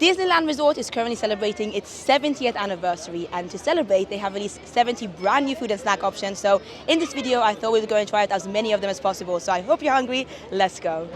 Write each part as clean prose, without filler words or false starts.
Disneyland Resort is currently celebrating its 70th anniversary, and to celebrate they have released 70 brand new food and snack options. So in this video I thought we would go and try out as many of them as possible. So I hope you're hungry. Let's go.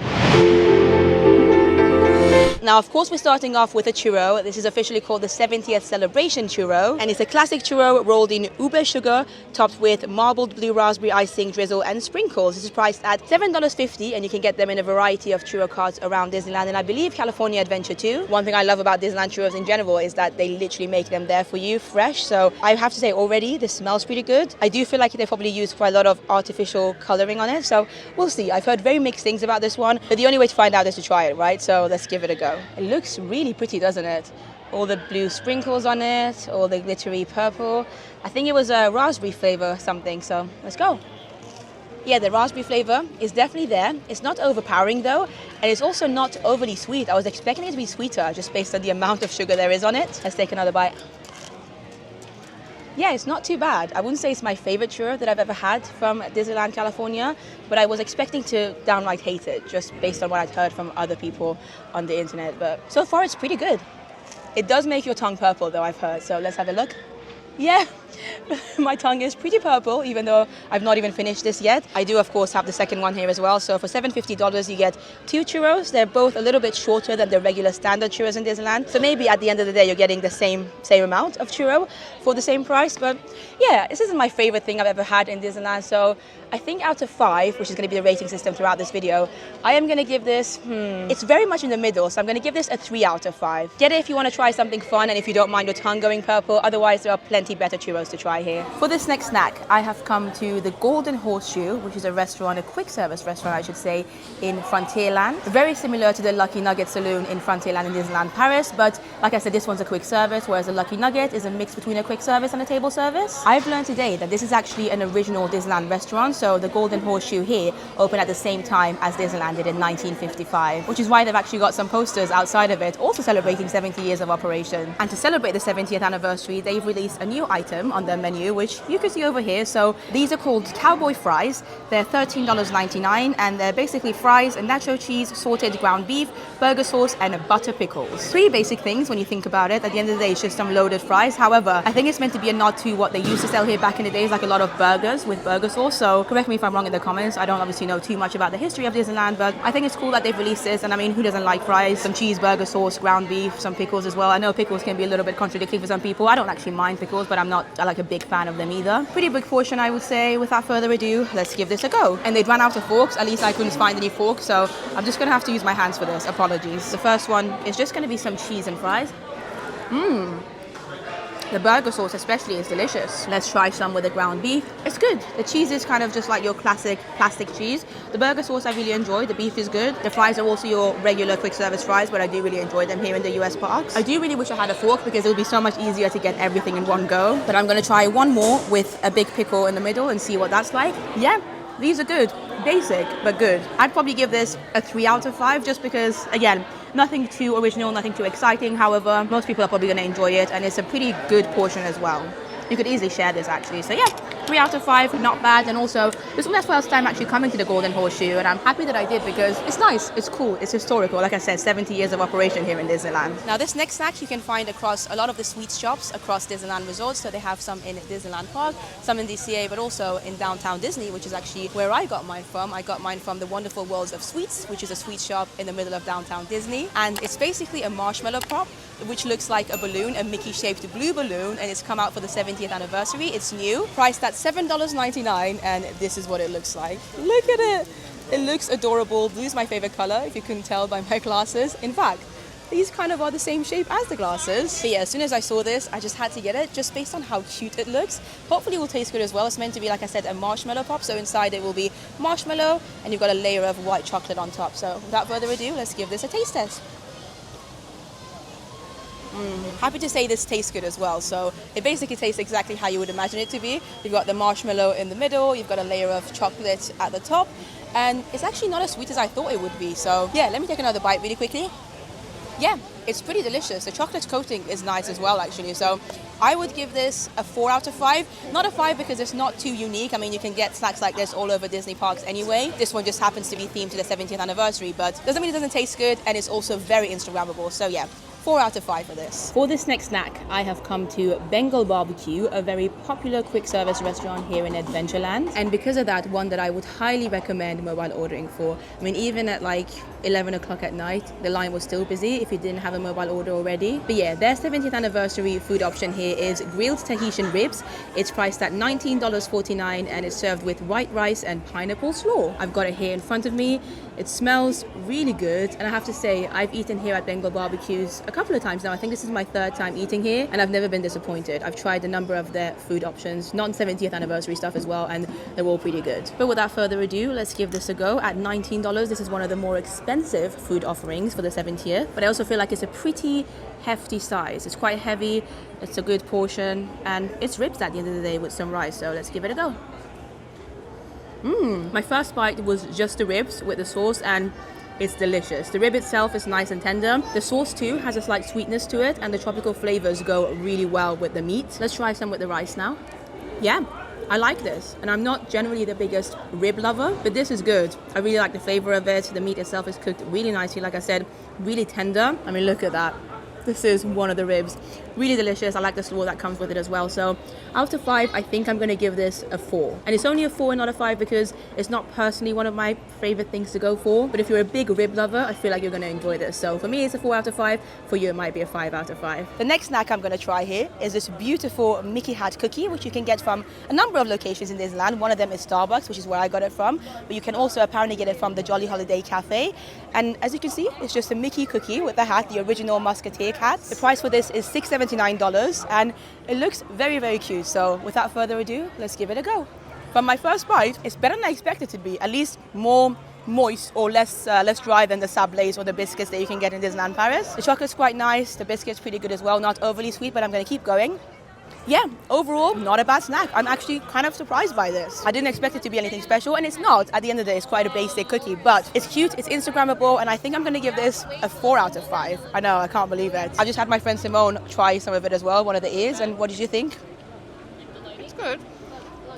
Now, of course, we're starting off with a churro. This is officially called the 70th Celebration Churro, and it's a classic churro rolled in ube sugar, topped with marbled blue raspberry icing, drizzle, and sprinkles. This is priced at $7.50, and you can get them in a variety of churro carts around Disneyland, and I believe California Adventure too. One thing I love about Disneyland churros in general is that they literally make them there for you, fresh. So I have to say, already, this smells pretty good. I do feel like they probably use quite a lot of artificial coloring on it, so we'll see. I've heard very mixed things about this one, but the only way to find out is to try it, right? So let's give it a go. It looks really pretty, doesn't it? All the blue sprinkles on it, all the glittery purple. I think it was a raspberry flavor or something, so let's go. Yeah, the raspberry flavor is definitely there. It's not overpowering though, and it's also not overly sweet. I was expecting it to be sweeter just based on the amount of sugar there is on it. Let's take another bite. Yeah, it's not too bad. I wouldn't say it's my favorite churro that I've ever had from Disneyland California, but I was expecting to downright hate it just based on what I'd heard from other people on the internet. But so far it's pretty good. It does make your tongue purple though, I've heard, so let's have a look. Yeah, my tongue is pretty purple, even though I've not even finished this yet. I do, of course, have the second one here as well. So for $7.50, you get two churros. They're both a little bit shorter than the regular standard churros in Disneyland. So maybe at the end of the day, you're getting the same amount of churro for the same price. But yeah, this isn't my favorite thing I've ever had in Disneyland. So I think out of 5, which is going to be the rating system throughout this video, I am going to give this, it's very much in the middle. So I'm going to give this a 3 out of 5. Get it if you want to try something fun and if you don't mind your tongue going purple. Otherwise, there are plenty better churros to try here. For this next snack, I have come to the Golden Horseshoe, which is a restaurant, a quick service restaurant, I should say, in Frontierland. Very similar to the Lucky Nugget Saloon in Frontierland in Disneyland Paris, but like I said, this one's a quick service, whereas the Lucky Nugget is a mix between a quick service and a table service. I've learned today that this is actually an original Disneyland restaurant, so the Golden Horseshoe here opened at the same time as Disneyland did in 1955, which is why they've actually got some posters outside of it, also celebrating 70 years of operation. And to celebrate the 70th anniversary, they've released a new item on their menu, which you can see over here. So these are called Cowboy fries. They're $13.99, and they're basically fries and nacho cheese, sauteed ground beef, burger sauce, and butter pickles. Pretty basic things when you think about it. At the end of the day, it's just some loaded fries. However, I think it's meant to be a nod to what they used to sell here back in the days, like a lot of burgers with burger sauce. So correct me if I'm wrong in the comments. I don't obviously know too much about the history of Disneyland, but I think it's cool that they've released this. And I mean, who doesn't like fries? Some cheese, burger sauce, ground beef, some pickles as well. I know pickles can be a little bit contradictory for some people. I don't actually mind pickles, but I'm not like a big fan of them either. Pretty big portion, I would say. Without further ado, let's give this a go. And they'd run out of forks. At least I couldn't find any forks, so I'm just gonna have to use my hands for this. Apologies. The first one is just gonna be some cheese and fries. The burger sauce especially is delicious. Let's try some with the ground beef. It's good. The cheese is kind of just like your classic plastic cheese. The burger sauce I really enjoy. The beef is good. The fries are also your regular quick service fries, but I do really enjoy them here in the US parks. I do really wish I had a fork because it would be so much easier to get everything in one go. But I'm going to try one more with a big pickle in the middle and see what that's like. Yeah, these are good. Basic, but good. I'd probably give this a 3 out of 5 just because, again, nothing too original, nothing too exciting. However, most people are probably going to enjoy it, and it's a pretty good portion as well. You could easily share this actually. So yeah, 3 out of 5, not bad. And also, this was my first time actually coming to the Golden Horseshoe, and I'm happy that I did because it's nice, it's cool, it's historical. Like I said, 70 years of operation here in Disneyland. Now this next snack you can find across a lot of the sweets shops across Disneyland Resort. So they have some in Disneyland Park, some in DCA, but also in downtown Disney, which is actually where I got mine from. I got mine from the Wonderful Worlds of Sweets, which is a sweet shop in the middle of downtown Disney. And it's basically a marshmallow pop, which looks like a balloon, a Mickey-shaped blue balloon, and it's come out for the 70th anniversary. It's new, priced at $7.99, and this is what it looks like. Look at it! It looks adorable. Blue is my favorite color, if you couldn't tell by my glasses. In fact, these kind of are the same shape as the glasses. But yeah, as soon as I saw this, I just had to get it, just based on how cute it looks. Hopefully it will taste good as well. It's meant to be, like I said, a marshmallow pop, so inside it will be marshmallow, and you've got a layer of white chocolate on top. So without further ado, let's give this a taste test. Happy to say this tastes good as well. So it basically tastes exactly how you would imagine it to be. You've got the marshmallow in the middle, you've got a layer of chocolate at the top, and it's actually not as sweet as I thought it would be. So yeah, let me take another bite really quickly. Yeah, it's pretty delicious. The chocolate coating is nice as well actually. So I would give this a 4 out of 5. Not a 5 because it's not too unique. I mean, you can get snacks like this all over Disney parks anyway. This one just happens to be themed to the 70th anniversary, but doesn't mean it doesn't taste good, and it's also very Instagrammable. So yeah, 4 out of 5 for this. For this next snack, I have come to Bengal Barbecue, a very popular quick service restaurant here in Adventureland. And because of that, one that I would highly recommend mobile ordering for. I mean, even at like 11 o'clock at night, the line was still busy if you didn't have a mobile order already. But yeah, their 70th anniversary food option here is grilled Tahitian ribs. It's priced at $19.49 and it's served with white rice and pineapple slaw. I've got it here in front of me. It smells really good, and I have to say I've eaten here at Bengal Barbecues a couple of times now. I think this is my 3rd time eating here and I've never been disappointed. I've tried a number of their food options, non-70th anniversary stuff as well, and they're all pretty good. But without further ado, let's give this a go. At $19, this is one of the more expensive food offerings for the 70th, but I also feel like it's a pretty hefty size. It's quite heavy, it's a good portion, and it's ribs at the end of the day with some rice, so let's give it a go. My first bite was just the ribs with the sauce, and it's delicious. The rib itself is nice and tender. The sauce too has a slight sweetness to it, and the tropical flavors go really well with the meat. Let's try some with the rice now. Yeah, I like this, and I'm not generally the biggest rib lover, but this is good. I really like the flavor of it. The meat itself is cooked really nicely, like I said, really tender. I mean, look at that. This is one of the ribs. Really delicious. I like the slaw that comes with it as well. So out of 5, I think I'm going to give this a 4. And it's only a 4 and not a 5 because it's not personally one of my favorite things to go for. But if you're a big rib lover, I feel like you're going to enjoy this. So for me, it's a 4 out of 5. For you, it might be a 5 out of 5. The next snack I'm going to try here is this beautiful Mickey hat cookie, which you can get from a number of locations in Disneyland. One of them is Starbucks, which is where I got it from. But you can also apparently get it from the Jolly Holiday Cafe. And as you can see, it's just a Mickey cookie with the hat, the original Musketeer hat. The price for this is $6.79 and it looks very, very cute. So without further ado, let's give it a go. From my first bite, it's better than I expected it to be, at least more moist or less dry than the sablés or the biscuits that you can get in Disneyland Paris. The chocolate's quite nice, the biscuit's pretty good as well, not overly sweet, but I'm going to keep going. Yeah, overall, not a bad snack. I'm actually kind of surprised by this. I didn't expect it to be anything special, and it's not. At the end of the day, it's quite a basic cookie, but it's cute, it's Instagrammable, and I think I'm going to give this a 4 out of 5. I know, I can't believe it. I just had my friend Simone try some of it as well, one of the ears, and what did you think? It's good.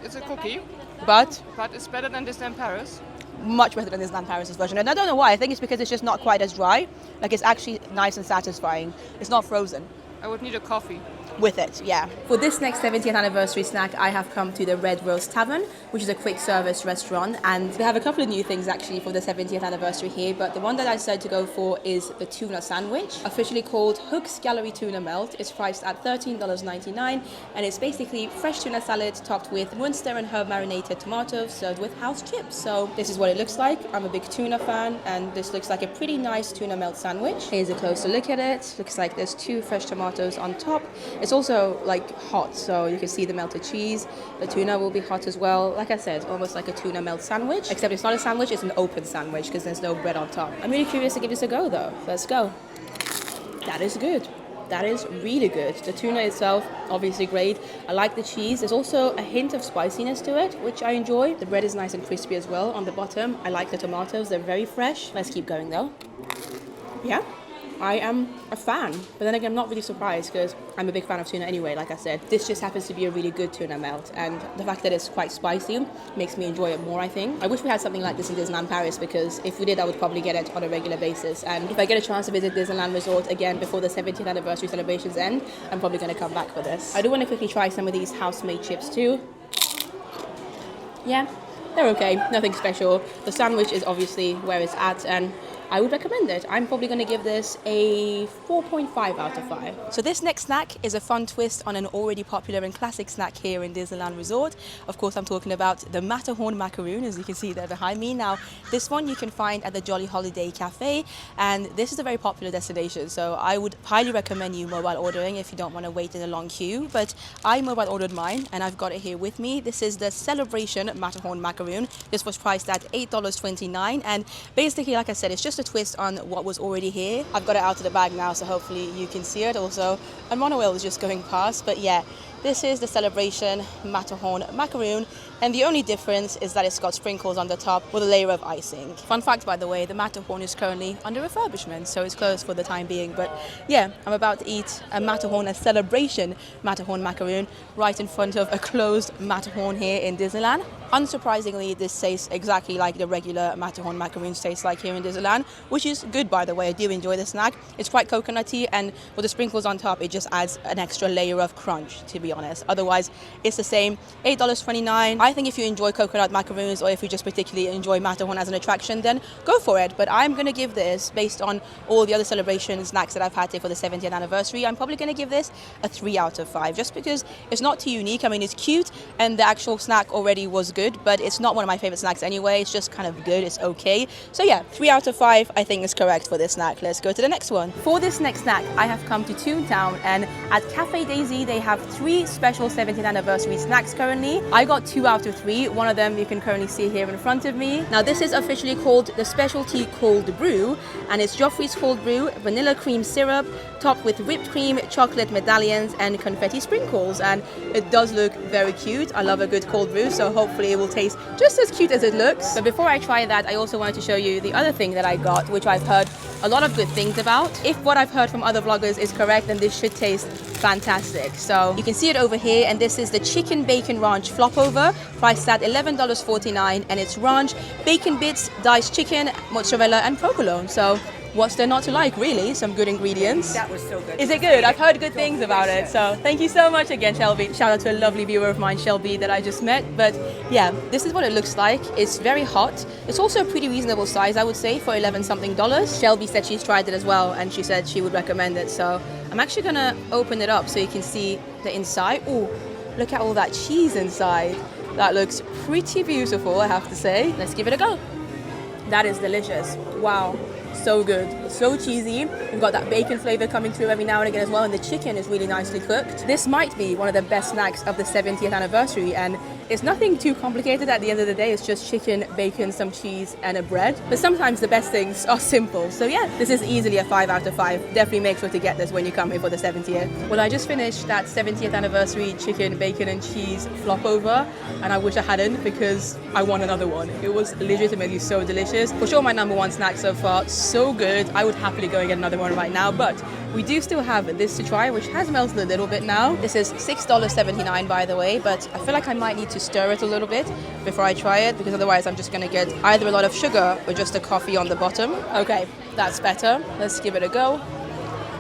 It's a cookie. But it's better than Disneyland Paris. Much better than Disneyland Paris' version. And I don't know why. I think it's because it's just not quite as dry. Like, it's actually nice and satisfying. It's not frozen. I would need a coffee. With it, yeah. For this next 70th anniversary snack, I have come to the Red Rose Tavern, which is a quick service restaurant, and they have a couple of new things actually for the 70th anniversary here, but the one that I decided to go for is the tuna sandwich, officially called Hook's Gallery Tuna Melt. It's priced at $13.99, and it's basically fresh tuna salad topped with Munster and herb marinated tomatoes served with house chips. So this is what it looks like. I'm a big tuna fan, and this looks like a pretty nice tuna melt sandwich. Here's a closer look at it. Looks like there's 2 fresh tomatoes on top. It's also like hot, so you can see the melted cheese. The tuna will be hot as well. Like I said, almost like a tuna melt sandwich, except it's not a sandwich, it's an open sandwich because there's no bread on top. I'm really curious to give this a go though. Let's go. That is good. That is really good. The tuna itself, obviously great. I like the cheese. There's also a hint of spiciness to it, which I enjoy. The bread is nice and crispy as well on the bottom. I like the tomatoes. They're very fresh. Let's keep going though. Yeah. I am a fan, but then again, I'm not really surprised because I'm a big fan of tuna anyway, like I said. This just happens to be a really good tuna melt, and the fact that it's quite spicy makes me enjoy it more, I think. I wish we had something like this in Disneyland Paris, because if we did, I would probably get it on a regular basis, and if I get a chance to visit Disneyland Resort again before the 70th anniversary celebrations end, I'm probably going to come back for this. I do want to quickly try some of these house-made chips too. Yeah, they're okay, nothing special. The sandwich is obviously where it's at, and I would recommend it. I'm probably going to give this a 4.5 out of 5. So this next snack is a fun twist on an already popular and classic snack here in Disneyland Resort. Of course, I'm talking about the Matterhorn macaroon, as you can see there behind me. Now, this one you can find at the Jolly Holiday Cafe, and this is a very popular destination, so I would highly recommend you mobile ordering if you don't want to wait in a long queue. But I mobile ordered mine, and I've got it here with me. This is the Celebration Matterhorn macaroon. This was priced at $8.29, and basically, like I said, it's just a twist on what was already here. I've got it out of the bag now, so hopefully you can see it. Also, a monorail is just going past, but yeah, This is the Celebration Matterhorn macaroon, and the only difference is that it's got sprinkles on the top with a layer of icing. Fun fact, by the way, the Matterhorn is currently under refurbishment, so it's closed for the time being. But yeah, I'm about to eat a Matterhorn, a Celebration Matterhorn macaroon, right in front of a closed Matterhorn here in Disneyland. Unsurprisingly, this tastes exactly like the regular Matterhorn macaroons taste like here in Disneyland, which is good, by the way. I do enjoy the snack. It's quite coconutty, and with the sprinkles on top, it just adds an extra layer of crunch, to be honest. Otherwise, it's the same. $8.29. I think if you enjoy coconut macaroons, or if you just particularly enjoy Matterhorn as an attraction, then go for it. But I'm going to give this, based on all the other celebration snacks that I've had here for the 70th anniversary, I'm probably going to give this a 3 out of 5, just because it's not too unique. I mean, it's cute, and the actual snack already was good, but it's not one of my favorite snacks anyway. It's just kind of good. It's okay. So yeah, 3 out of 5 I think is correct for this snack. Let's go to the next one. For this next snack, I have come to Toontown, and at Cafe Daisy they have 3 special 70th anniversary snacks currently. I got 2 out of 3. One of them you can currently see here in front of me. Now this is officially called the Specialty Cold Brew, and it's Joffrey's Cold Brew, vanilla cream syrup, topped with whipped cream, chocolate medallions, and confetti sprinkles. And it does look very cute. I love a good cold brew, so hopefully it will taste just as cute as it looks. But before I try that, I also wanted to show you the other thing that I got, which I've heard a lot of good things about. If what I've heard from other vloggers is correct, then this should taste fantastic. So you can see it over here, and this is the chicken bacon ranch flop over, priced at $11.49, and it's ranch, bacon bits, diced chicken, mozzarella, and provolone. So what's there not to like, really? Some good ingredients. That was so good. Is it good? I've heard good things about it. So thank you so much again, Shelby. Shout out to a lovely viewer of mine, Shelby, that I just met. But yeah, this is what it looks like. It's very hot. It's also a pretty reasonable size, I would say, for $11 something. Shelby said she's tried it as well, and she said she would recommend it. So I'm actually gonna open it up so you can see the inside. Oh, look at all that cheese inside. That looks pretty beautiful, I have to say. Let's give it a go. That is delicious. Wow. So good. It's so cheesy. We've got that bacon flavor coming through every now and again as well, and the chicken is really nicely cooked. This might be one of the best snacks of the 70th anniversary, and it's nothing too complicated at the end of the day. It's just chicken, bacon, some cheese, and a bread. But sometimes the best things are simple. So yeah, this is easily a 5 out of 5. Definitely make sure to get this when you come here for the 70th. Well, I just finished that 70th anniversary chicken, bacon, and cheese flop over, and I wish I hadn't, because I want another one. It was legitimately so delicious. For sure my #1 snack so far. So good. I would happily go and get another one right now, but we do still have this to try, which has melted a little bit now. This is $6.79, by the way, but I feel like I might need to stir it a little bit before I try it, because otherwise I'm just gonna get either a lot of sugar or just a coffee on the bottom. Okay, that's better. Let's give it a go.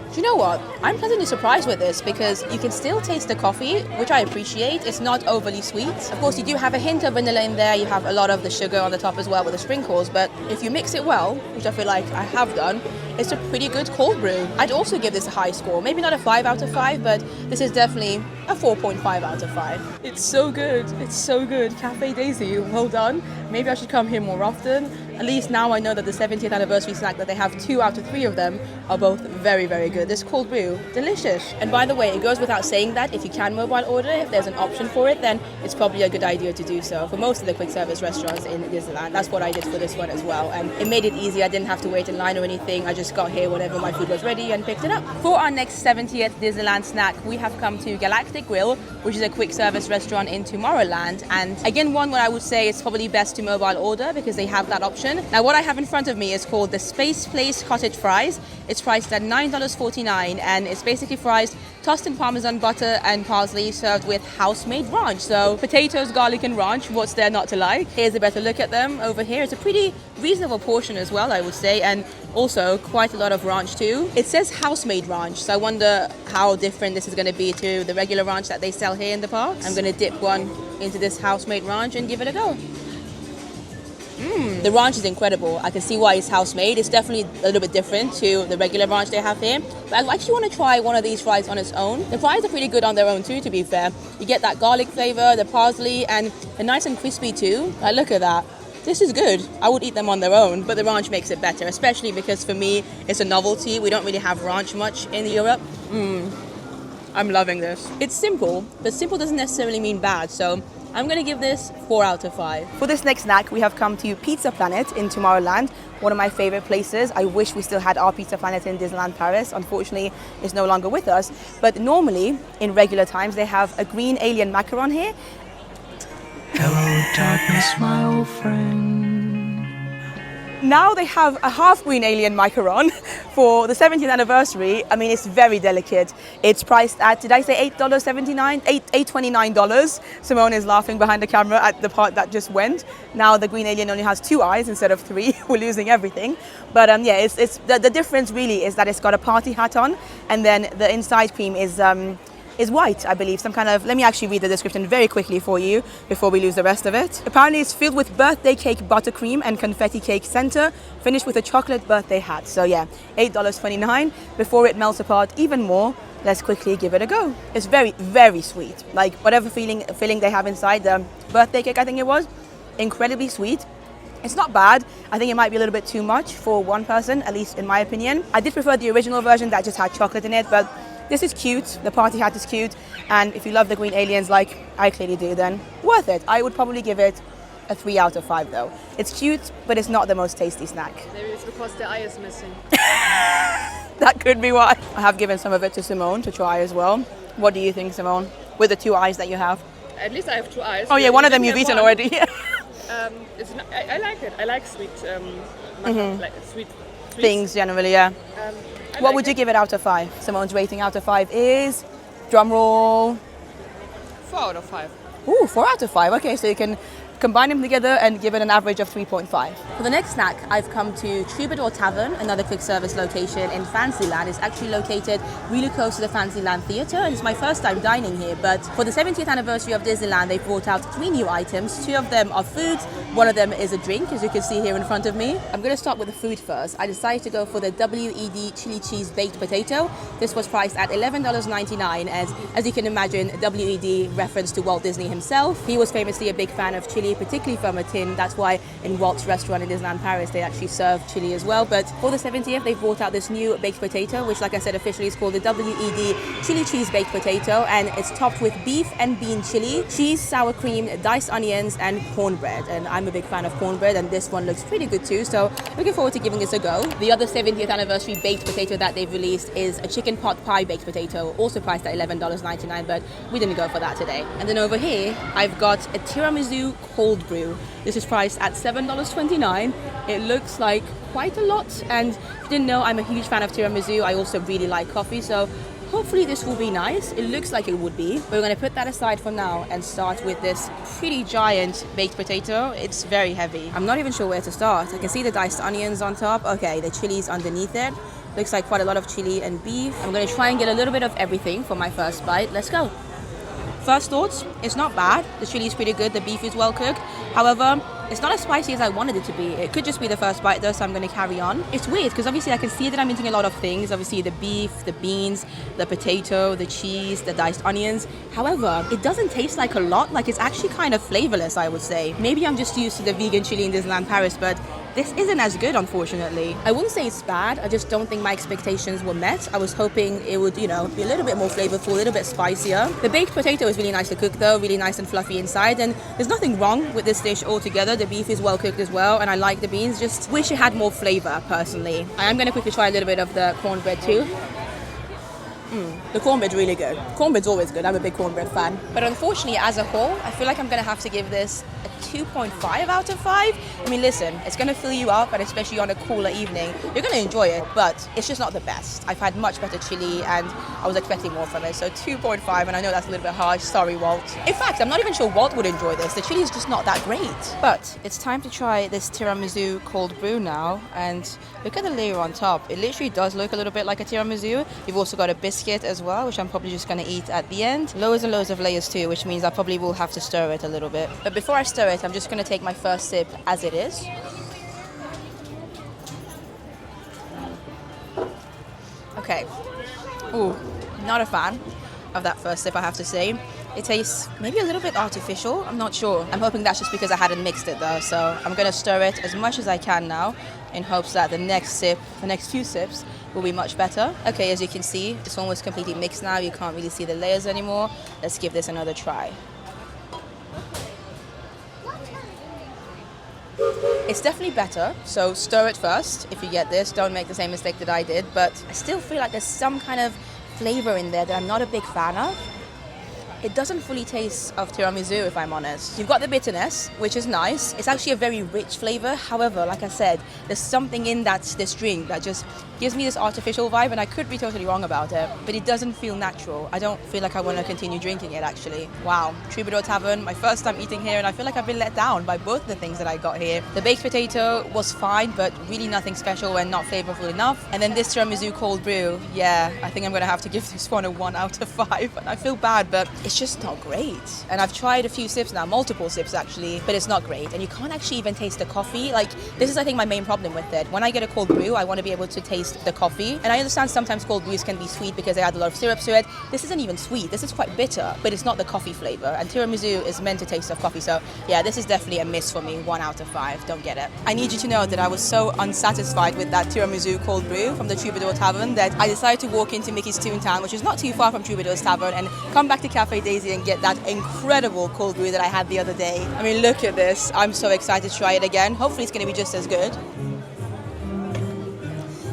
Do you know what? I'm pleasantly surprised with this, because you can still taste the coffee, which I appreciate. It's not overly sweet. Of course, you do have a hint of vanilla in there. You have a lot of the sugar on the top as well with the sprinkles, but if you mix it well, which I feel like I have done, it's a pretty good cold brew. I'd also give this a high score. Maybe not a 5 out of 5, but this is definitely a 4.5 out of 5. It's so good. It's so good. Cafe Daisy, well done. Maybe I should come here more often. At least now I know that the 70th anniversary snack, that they have 2 out of 3 of them, are both very, very good. This cold brew, delicious. And by the way, it goes without saying that if you can mobile order, if there's an option for it, then it's probably a good idea to do so. For most of the quick service restaurants in Disneyland, that's what I did for this one as well. And it made it easy. I didn't have to wait in line or anything. I just got here whenever my food was ready and picked it up. For our next 70th Disneyland snack, we have come to Galactic Grill, which is a quick service restaurant in Tomorrowland. And again, one where I would say it's probably best to mobile order, because they have that option. Now, what I have in front of me is called the Space Place Cottage Fries. It's priced at $9.49, and it's basically fries tossed in Parmesan butter and parsley, served with house-made ranch. So potatoes, garlic, and ranch, what's there not to like? Here's a better look at them over here. It's a pretty reasonable portion as well, I would say, and also quite a lot of ranch too. It says house-made ranch, so I wonder how different this is going to be to the regular ranch that they sell here in the parks. I'm going to dip one into this house-made ranch and give it a go. The ranch is incredible. I can see why it's house-made. It's definitely a little bit different to the regular ranch they have here. But I actually want to try one of these fries on its own. The fries are pretty good on their own too, to be fair. You get that garlic flavor, the parsley, and they're nice and crispy too. Like, look at that. This is good. I would eat them on their own, but the ranch makes it better, especially because for me, it's a novelty. We don't really have ranch much in Europe. I'm loving this. It's simple, but simple doesn't necessarily mean bad. So I'm gonna give this 4 out of 5. For this next snack, we have come to Pizza Planet in Tomorrowland, one of my favorite places. I wish we still had our Pizza Planet in Disneyland Paris. Unfortunately, it's no longer with us. But normally, in regular times, they have a green alien macaron here. Hello, darkness, my old friend. Now they have a half green alien macaron for the 70th anniversary. I mean, it's very delicate. It's priced at, did I say $8.79? $8.29. Simone is laughing behind the camera at the part that just went. Now the green alien only has 2 eyes instead of 3. We're losing everything. But yeah, it's the difference really is that it's got a party hat on, and then the inside cream is white, I believe. Some kind of, let me actually read the description very quickly for you before we lose the rest of it. Apparently it's filled with birthday cake buttercream and confetti cake center, finished with a chocolate birthday hat. So yeah, $8.29. Before it melts apart even more, let's quickly give it a go. It's very, very sweet. Like whatever filling they have inside, the birthday cake I think it was, incredibly sweet. It's not bad. I think it might be a little bit too much for one person, at least in my opinion. I did prefer the original version that just had chocolate in it, but this is cute, the party hat is cute, and if you love the green aliens like I clearly do, then worth it. I would probably give it a 3 out of 5 though. It's cute, but it's not the most tasty snack. Maybe it's because the eye is missing. That could be why. I have given some of it to Simone to try as well. What do you think, Simone, with the 2 eyes that you have? At least I have 2 eyes. Oh yeah, one of them you've eaten already. I like it. I like sweet, like sweet Things generally, yeah. What would you give it out of 5? Simone's rating out of 5 is, drum roll. 4 out of 5. Ooh, 4 out of 5. Okay, so you can combine them together and give it an average of 3.5. For the next snack, I've come to Troubadour Tavern, another quick service location in Fantasyland. It's actually located really close to the Fantasyland Theatre, and it's my first time dining here. But for the 70th anniversary of Disneyland, they've brought out 3 new items. 2 of them are foods, 1 of them is a drink, as you can see here in front of me. I'm going to start with the food first. I decided to go for the WED chili cheese baked potato. This was priced at $11.99, as you can imagine, WED reference to Walt Disney himself. He was famously a big fan of chili, particularly from a tin. That's why in Walt's restaurant in Disneyland Paris they actually serve chili as well. But for the 70th they've brought out this new baked potato, which like I said officially is called the WED chili cheese baked potato, and it's topped with beef and bean chili, cheese, sour cream, diced onions and cornbread. And I'm a big fan of cornbread, and this one looks pretty good too, so looking forward to giving this a go. The other 70th anniversary baked potato that they've released is a chicken pot pie baked potato, also priced at $11.99, but we didn't go for that today. And then over here I've got a tiramisu cold brew. This is priced at $7.29. It looks like quite a lot, and if you didn't know, I'm a huge fan of tiramisu. I also really like coffee, so hopefully this will be nice. It looks like it would be. But we're going to put that aside for now and start with this pretty giant baked potato. It's very heavy. I'm not even sure where to start. I can see the diced onions on top. Okay, the chili's underneath it. Looks like quite a lot of chili and beef. I'm going to try and get a little bit of everything for my first bite. Let's go. First thoughts, it's not bad. The chili is pretty good, the beef is well cooked. However, it's not as spicy as I wanted it to be. It could just be the first bite though, so I'm going to carry on. It's weird because obviously I can see that I'm eating a lot of things. Obviously the beef, the beans, the potato, the cheese, the diced onions. However, it doesn't taste like a lot. Like it's actually kind of flavorless, I would say. Maybe I'm just used to the vegan chili in Disneyland Paris, but this isn't as good, unfortunately. I wouldn't say it's bad. I just don't think my expectations were met. I was hoping it would, be a little bit more flavorful, a little bit spicier. The baked potato is really nice to cook though, really nice and fluffy inside, and there's nothing wrong with this dish altogether. The beef is well cooked as well, and I like the beans. Just wish it had more flavor, personally. I am going to quickly try a little bit of the cornbread too. The cornbread's really good. Cornbread's always good. I'm a big cornbread fan. But unfortunately, as a whole, I feel like I'm going to have to give this a 2.5 out of 5. I mean, listen, it's going to fill you up, and especially on a cooler evening, you're going to enjoy it, but it's just not the best. I've had much better chili, and I was expecting more from it. So 2.5, and I know that's a little bit harsh. Sorry, Walt. In fact, I'm not even sure Walt would enjoy this. The chili is just not that great. But it's time to try this tiramisu cold brew now, and look at the layer on top. It literally does look a little bit like a tiramisu. You've also got a biscuit as well, which I'm probably just going to eat at the end. Loads and loads of layers too, which means I probably will have to stir it a little bit. But before I stir it, I'm just going to take my first sip as it is. Okay. Ooh, not a fan of that first sip, I have to say. It tastes maybe a little bit artificial. I'm not sure. I'm hoping that's just because I hadn't mixed it though. So I'm going to stir it as much as I can now in hopes that the next few sips will be much better. Okay, as you can see, it's almost completely mixed now. You can't really see the layers anymore. Let's give this another try. It's definitely better, so stir it first if you get this. Don't make the same mistake that I did, but I still feel like there's some kind of flavor in there that I'm not a big fan of. It doesn't fully taste of tiramisu, if I'm honest. You've got the bitterness, which is nice. It's actually a very rich flavor. However, like I said, there's something in this drink that just gives me this artificial vibe, and I could be totally wrong about it, but it doesn't feel natural. I don't feel like I want to continue drinking it, actually. Wow, Troubadour Tavern, my first time eating here, and I feel like I've been let down by both the things that I got here. The baked potato was fine, but really nothing special and not flavorful enough. And then this tiramisu cold brew, yeah, I think I'm going to have to give this one a 1 out of 5. And I feel bad, but it's just not great. And I've tried a few sips now, multiple sips actually, but it's not great. And you can't actually even taste the coffee. Like, this is, I think, my main problem with it. When I get a cold brew, I want to be able to taste the coffee. And I understand sometimes cold brews can be sweet because they add a lot of syrup to it. This isn't even sweet. This is quite bitter, but it's not the coffee flavor. And tiramisu is meant to taste of coffee. So yeah, this is definitely a miss for me. 1 out of 5. Don't get it. I need you to know that I was so unsatisfied with that tiramisu cold brew from the Troubadour Tavern that I decided to walk into Mickey's Toontown, which is not too far from Troubadour's Tavern, and come back to Cafe Daisy and get that incredible cold brew that I had the other day. I mean, look at this. I'm so excited to try it again. Hopefully it's going to be just as good.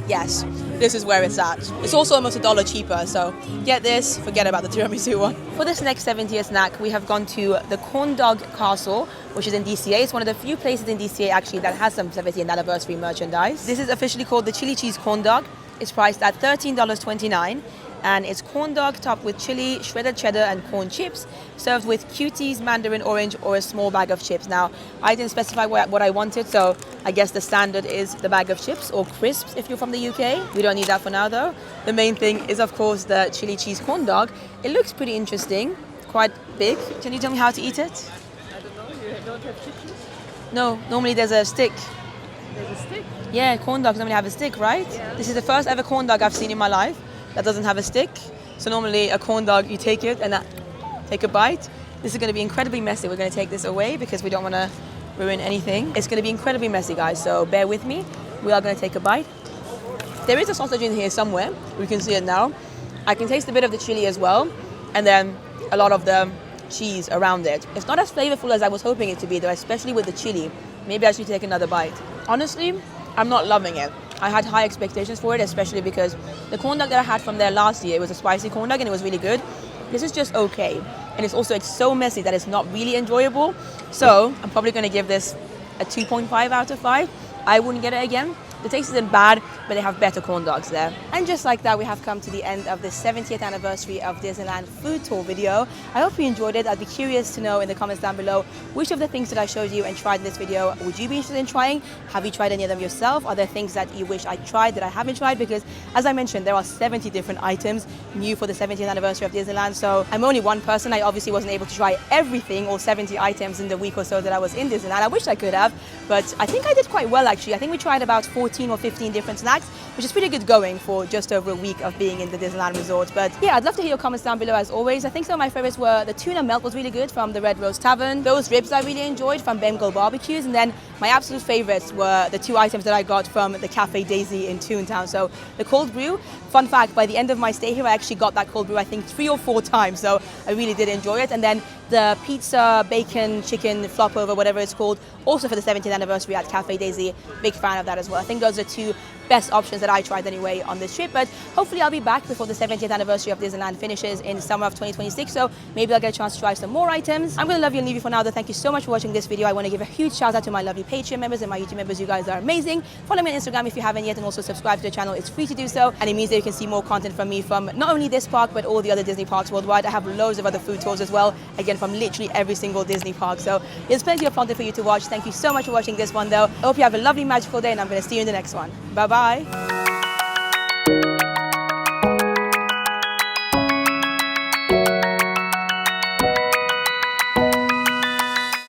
Yes, this is where it's at. It's also almost $1 cheaper, so get this, forget about the tiramisu one. For this next 70th snack, we have gone to the Corn Dog Castle, which is in DCA. It's one of the few places in DCA actually that has some 70th anniversary merchandise. This is officially called the chili cheese corn dog. It's priced at $13.29. And it's corn dog topped with chili, shredded cheddar, and corn chips, served with cuties, mandarin orange, or a small bag of chips. Now, I didn't specify what I wanted, so I guess the standard is the bag of chips or crisps if you're from the UK. We don't need that for now, though. The main thing is, of course, the chili cheese corn dog. It looks pretty interesting, quite big. Can you tell me how to eat it? I don't know, you don't have chips? No, normally there's a stick. There's a stick? Yeah, corn dogs normally have a stick, right? Yeah. This is the first ever corn dog I've seen in my life that doesn't have a stick. So normally a corn dog, you take it and take a bite. This is going to be incredibly messy. We're going to take this away because we don't want to ruin anything. It's going to be incredibly messy, guys, so bear with me. We are going to take a bite. There is a sausage in here somewhere. We can see it now. I can taste a bit of the chili as well, and then a lot of the cheese around it. It's not as flavorful as I was hoping it to be, though, especially with the chili. Maybe I should take another bite. Honestly, I'm not loving it. I had high expectations for it, especially because the corn dog that I had from there last year was a spicy corn dog and it was really good. This is just okay. And it's so messy that it's not really enjoyable. So I'm probably going to give this a 2.5 out of 5. I wouldn't get it again. The taste isn't bad, but they have better corn dogs there. And just like that, we have come to the end of the 70th anniversary of Disneyland food tour video. I hope you enjoyed it. I'd be curious to know in the comments down below which of the things that I showed you and tried in this video would you be interested in trying? Have you tried any of them yourself? Are there things that you wish I tried that I haven't tried? Because as I mentioned, there are 70 different items new for the 70th anniversary of Disneyland. So I'm only one person. I obviously wasn't able to try everything, all 70 items in the week or so that I was in Disneyland. I wish I could have, but I think I did quite well actually. I think we tried about 14 or 15 different snacks, which is pretty good going for just over a week of being in the Disneyland Resort. But yeah, I'd love to hear your comments down below as always. I think some of my favorites were the tuna melt was really good from the Red Rose Tavern. Those ribs I really enjoyed from Bengal Barbecues. And then my absolute favorites were the 2 items that I got from the Cafe Daisy in Toontown. So the cold brew, fun fact, by the end of my stay here, I actually got that cold brew I think 3 or 4 times. So I really did enjoy it. And then the pizza, bacon, chicken, flop over, whatever it's called, also for the 70th anniversary at Cafe Daisy. Big fan of that as well. I think those are 2 best options that I tried anyway on this trip, but hopefully I'll be back before the 70th anniversary of Disneyland finishes in summer of 2026, so maybe I'll get a chance to try some more items. I'm going to love you and leave you for now, though. Thank you so much for watching this video. I want to give a huge shout out to my lovely Patreon members and my YouTube members. You guys are amazing. Follow me on Instagram if you haven't yet, and also subscribe to the channel. It's free to do so, and it means that you can see more content from me from not only this park, but all the other Disney parks worldwide. I have loads of other food tours as well, again from literally every single Disney park, so there's plenty of content for you to watch. Thank you so much for watching this one, though. I hope you have a lovely, magical day, and I'm going to see you in the next one. Bye bye.